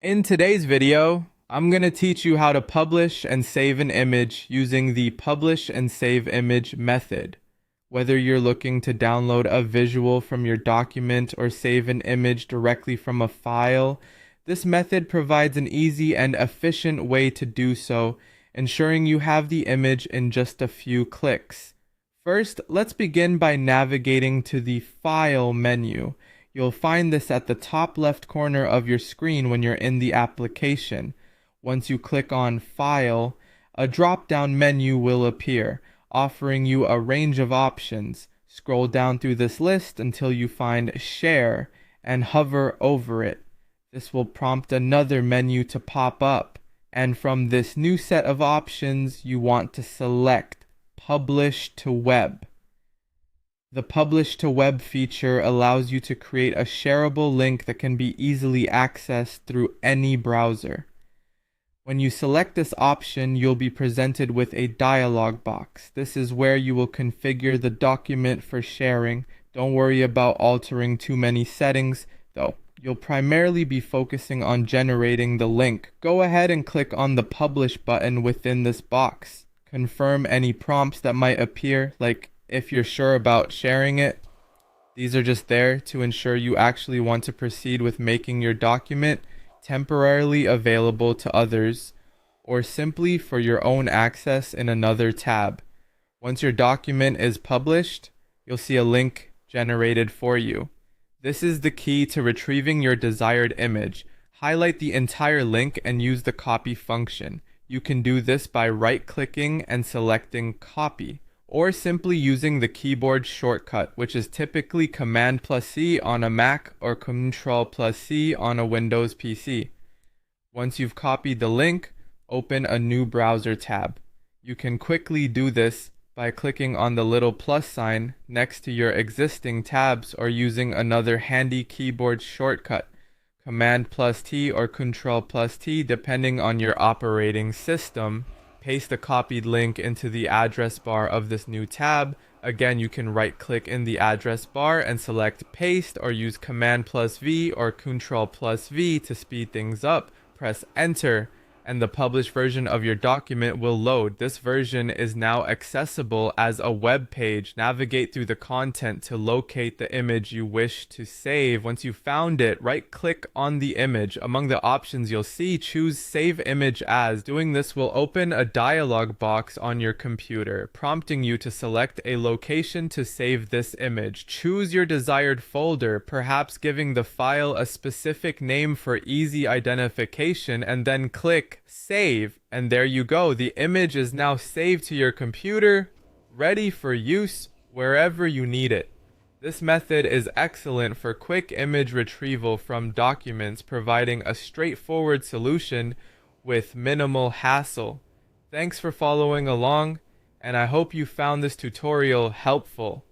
In today's video, I'm going to teach you how to publish and save an image using the publish and save image method. Whether you're looking to download a visual from your document or save an image directly from a file, this method provides an easy and efficient way to do so, ensuring you have the image in just a few clicks. First, let's begin by navigating to the File menu. You'll find this at the top left corner of your screen when you're in the application. Once you click on File, a drop-down menu will appear, offering you a range of options. Scroll down through this list until you find Share and hover over it. This will prompt another menu to pop up, and from this new set of options, you want to select Publish to Web. The Publish to Web feature allows you to create a shareable link that can be easily accessed through any browser. When you select this option, you'll be presented with a dialog box. This is where you will configure the document for sharing. Don't worry about altering too many settings, though. You'll primarily be focusing on generating the link. Go ahead and click on the Publish button within this box. Confirm any prompts that might appear, like if you're sure about sharing it. These are just there to ensure you actually want to proceed with making your document temporarily available to others, or simply for your own access in another tab. Once your document is published, you'll see a link generated for you. This is the key to retrieving your desired image. Highlight the entire link and use the copy function. You can do this by right-clicking and selecting Copy, or simply using the keyboard shortcut, which is typically Command+C on a Mac or Control+C on a Windows PC. Once you've copied the link, open a new browser tab. You can quickly do this by clicking on the little plus sign next to your existing tabs or using another handy keyboard shortcut, Command+T or Control+T, depending on your operating system. Paste the copied link into the address bar of this new tab. Again, you can right-click in the address bar and select Paste, or use Command+V or Control+V to speed things up. Press Enter, and the published version of your document will load. This version is now accessible as a web page. Navigate through the content to locate the image you wish to save. Once you've found it, right-click on the image. Among the options you'll see, choose Save Image As. Doing this will open a dialog box on your computer, prompting you to select a location to save this image. Choose your desired folder, perhaps giving the file a specific name for easy identification, and then click Save, and there you go. The image is now saved to your computer, ready for use wherever you need it. This method is excellent for quick image retrieval from documents, providing a straightforward solution with minimal hassle. Thanks for following along, and I hope you found this tutorial helpful.